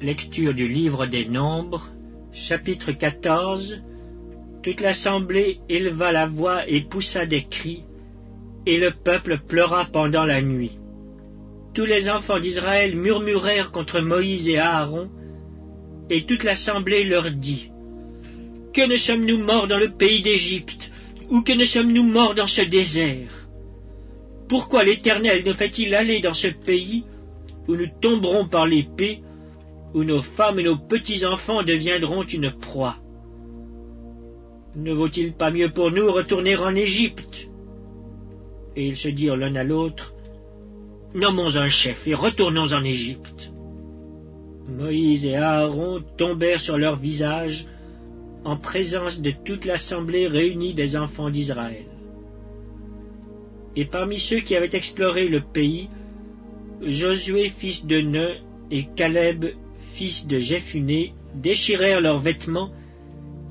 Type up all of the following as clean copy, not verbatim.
Lecture du livre des Nombres, chapitre 14. Toute l'assemblée éleva la voix et poussa des cris, et le peuple pleura pendant la nuit. Tous les enfants d'Israël murmurèrent contre Moïse et Aaron, et toute l'assemblée leur dit: Que ne sommes-nous morts dans le pays d'Égypte, ou que ne sommes-nous morts dans ce désert? Pourquoi l'Éternel nous fait-il aller dans ce pays, où nous tomberons par l'épée, où nos femmes et nos petits-enfants deviendront une proie? Ne vaut-il pas mieux pour nous retourner en Égypte? Et ils se dirent l'un à l'autre: Nommons un chef et retournons en Égypte. Moïse et Aaron tombèrent sur leur visage en présence de toute l'assemblée réunie des enfants d'Israël. Et parmi ceux qui avaient exploré le pays, Josué fils de Nun et Caleb fils de Jephunnée déchirèrent leurs vêtements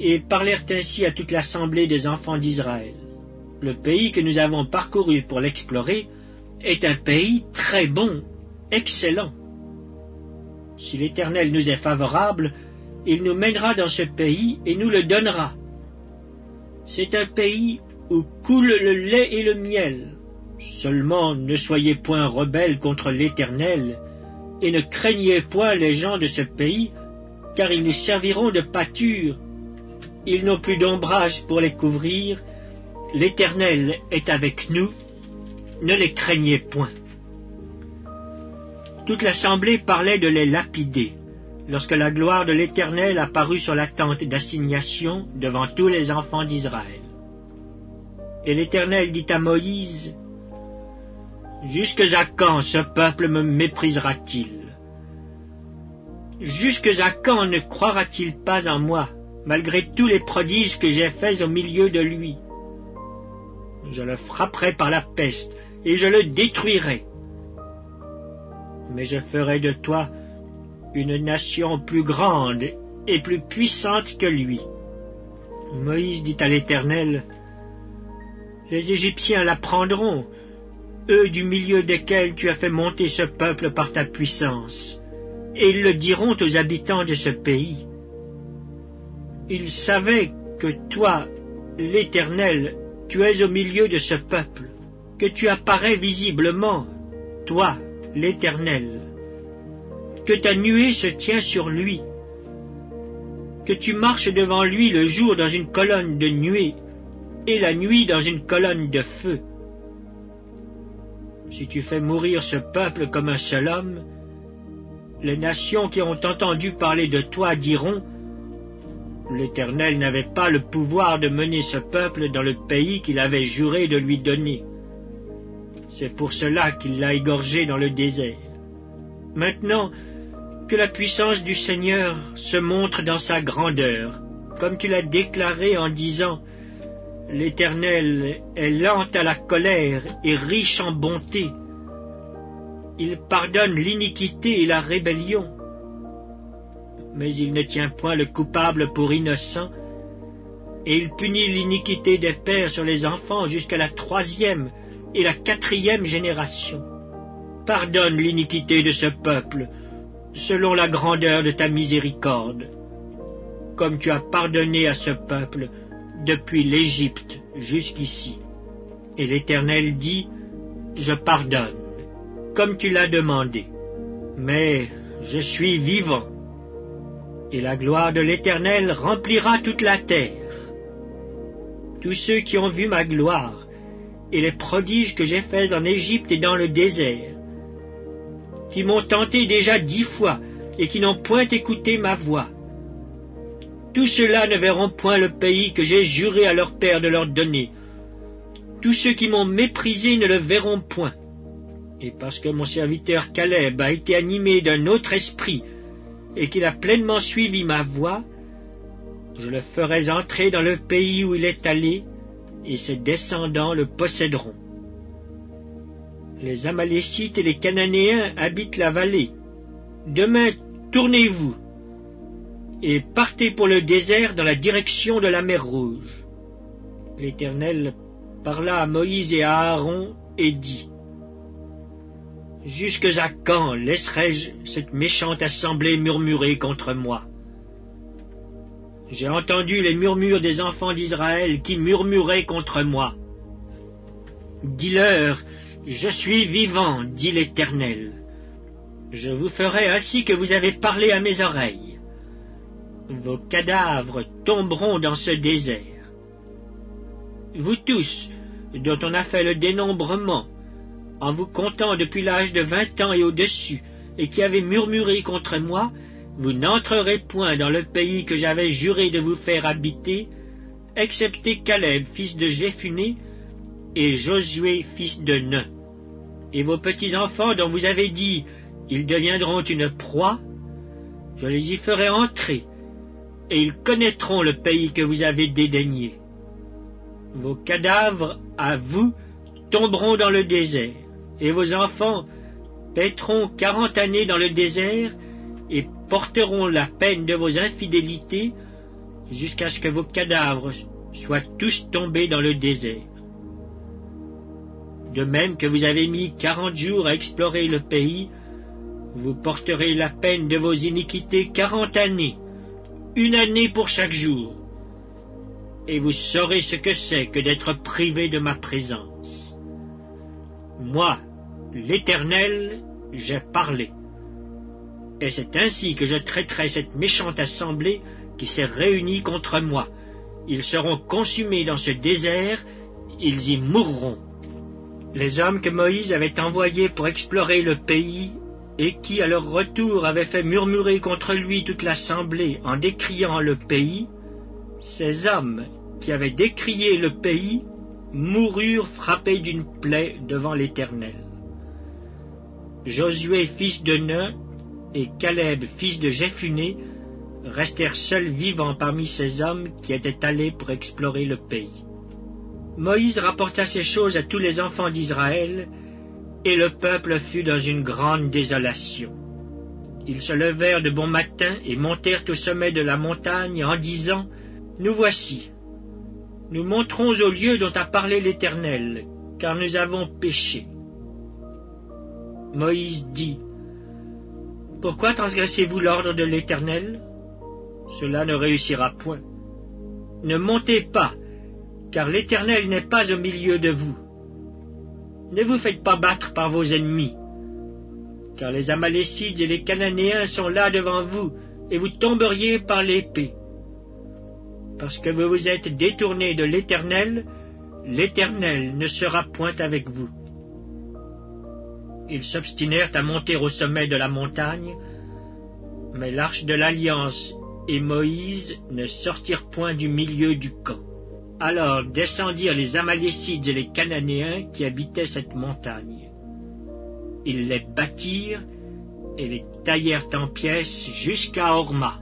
et parlèrent ainsi à toute l'assemblée des enfants d'Israël. Le pays que nous avons parcouru pour l'explorer est un pays très bon, excellent. Si l'Éternel nous est favorable, il nous mènera dans ce pays et nous le donnera. C'est un pays où coule le lait et le miel. Seulement ne soyez point rebelles contre l'Éternel, et ne craignez point les gens de ce pays, car ils nous serviront de pâture. Ils n'ont plus d'ombrage pour les couvrir. L'Éternel est avec nous. Ne les craignez point. Toute l'assemblée parlait de les lapider, lorsque la gloire de l'Éternel apparut sur la tente d'assignation devant tous les enfants d'Israël. Et l'Éternel dit à Moïse: Jusque à quand ce peuple me méprisera-t-il? Jusque à quand ne croira-t-il pas en moi, malgré tous les prodiges que j'ai faits au milieu de lui? Je le frapperai par la peste, et je le détruirai. Mais je ferai de toi une nation plus grande et plus puissante que lui. Moïse dit à l'Éternel: Les Égyptiens l'apprendront, eux du milieu desquels tu as fait monter ce peuple par ta puissance, et ils le diront aux habitants de ce pays. Ils savaient que toi, l'Éternel, tu es au milieu de ce peuple, que tu apparais visiblement, toi, l'Éternel, que ta nuée se tient sur lui, que tu marches devant lui le jour dans une colonne de nuée, et la nuit dans une colonne de feu. Si tu fais mourir ce peuple comme un seul homme, les nations qui ont entendu parler de toi diront: L'Éternel n'avait pas le pouvoir de mener ce peuple dans le pays qu'il avait juré de lui donner. C'est pour cela qu'il l'a égorgé dans le désert. Maintenant, que la puissance du Seigneur se montre dans sa grandeur, comme tu l'as déclaré en disant: L'Éternel est lent à la colère et riche en bonté. Il pardonne l'iniquité et la rébellion. Mais il ne tient point le coupable pour innocent, et il punit l'iniquité des pères sur les enfants jusqu'à la 3e et la 4e génération. Pardonne l'iniquité de ce peuple, selon la grandeur de ta miséricorde, comme tu as pardonné à ce peuple depuis l'Égypte jusqu'ici. Et l'Éternel dit: Je pardonne, comme tu l'as demandé, mais je suis vivant, et la gloire de l'Éternel remplira toute la terre. Tous ceux qui ont vu ma gloire, et les prodiges que j'ai faits en Égypte et dans le désert, qui m'ont tenté déjà 10 fois, et qui n'ont point écouté ma voix, tous ceux-là ne verront point le pays que j'ai juré à leur père de leur donner. Tous ceux qui m'ont méprisé ne le verront point. Et parce que mon serviteur Caleb a été animé d'un autre esprit, et qu'il a pleinement suivi ma voie, je le ferai entrer dans le pays où il est allé, et ses descendants le posséderont. Les Amalécites et les Cananéens habitent la vallée. Demain, tournez-vous, et partez pour le désert dans la direction de la mer Rouge. L'Éternel parla à Moïse et à Aaron et dit: Jusque à quand laisserai-je cette méchante assemblée murmurer contre moi? J'ai entendu les murmures des enfants d'Israël qui murmuraient contre moi. Dis-leur, je suis vivant, dit l'Éternel. Je vous ferai ainsi que vous avez parlé à mes oreilles. Vos cadavres tomberont dans ce désert. Vous tous, dont on a fait le dénombrement, en vous comptant depuis l'âge de 20 ans et au-dessus, et qui avez murmuré contre moi, vous n'entrerez point dans le pays que j'avais juré de vous faire habiter, excepté Caleb, fils de Jéphuné, et Josué, fils de Nun. Et vos petits-enfants dont vous avez dit, ils deviendront une proie, je les y ferai entrer, et ils connaîtront le pays que vous avez dédaigné. Vos cadavres, à vous, tomberont dans le désert, et vos enfants paîtront 40 années dans le désert, et porteront la peine de vos infidélités, jusqu'à ce que vos cadavres soient tous tombés dans le désert. De même que vous avez mis 40 jours à explorer le pays, vous porterez la peine de vos iniquités 40 années, 1 année pour chaque jour, et vous saurez ce que c'est que d'être privé de ma présence. Moi, l'Éternel, j'ai parlé. Et c'est ainsi que je traiterai cette méchante assemblée qui s'est réunie contre moi. Ils seront consumés dans ce désert, ils y mourront. Les hommes que Moïse avait envoyés pour explorer le pays, et qui, à leur retour, avaient fait murmurer contre lui toute l'assemblée en décriant le pays, ces hommes qui avaient décrié le pays moururent frappés d'une plaie devant l'Éternel. Josué, fils de Nun, et Caleb, fils de Jéphuné, restèrent seuls vivants parmi ces hommes qui étaient allés pour explorer le pays. Moïse rapporta ces choses à tous les enfants d'Israël, et le peuple fut dans une grande désolation. Ils se levèrent de bon matin et montèrent au sommet de la montagne en disant, « Nous voici, nous monterons au lieu dont a parlé l'Éternel, car nous avons péché. » Moïse dit, « Pourquoi transgressez-vous l'ordre de l'Éternel? Cela ne réussira point. Ne montez pas, car l'Éternel n'est pas au milieu de vous. Ne vous faites pas battre par vos ennemis, car les Amalécites et les Cananéens sont là devant vous, et vous tomberiez par l'épée. Parce que vous vous êtes détournés de l'Éternel, l'Éternel ne sera point avec vous. » Ils s'obstinèrent à monter au sommet de la montagne, mais l'arche de l'Alliance et Moïse ne sortirent point du milieu du camp. Alors descendirent les Amalécites et les Cananéens qui habitaient cette montagne. Ils les battirent et les taillèrent en pièces jusqu'à Horma.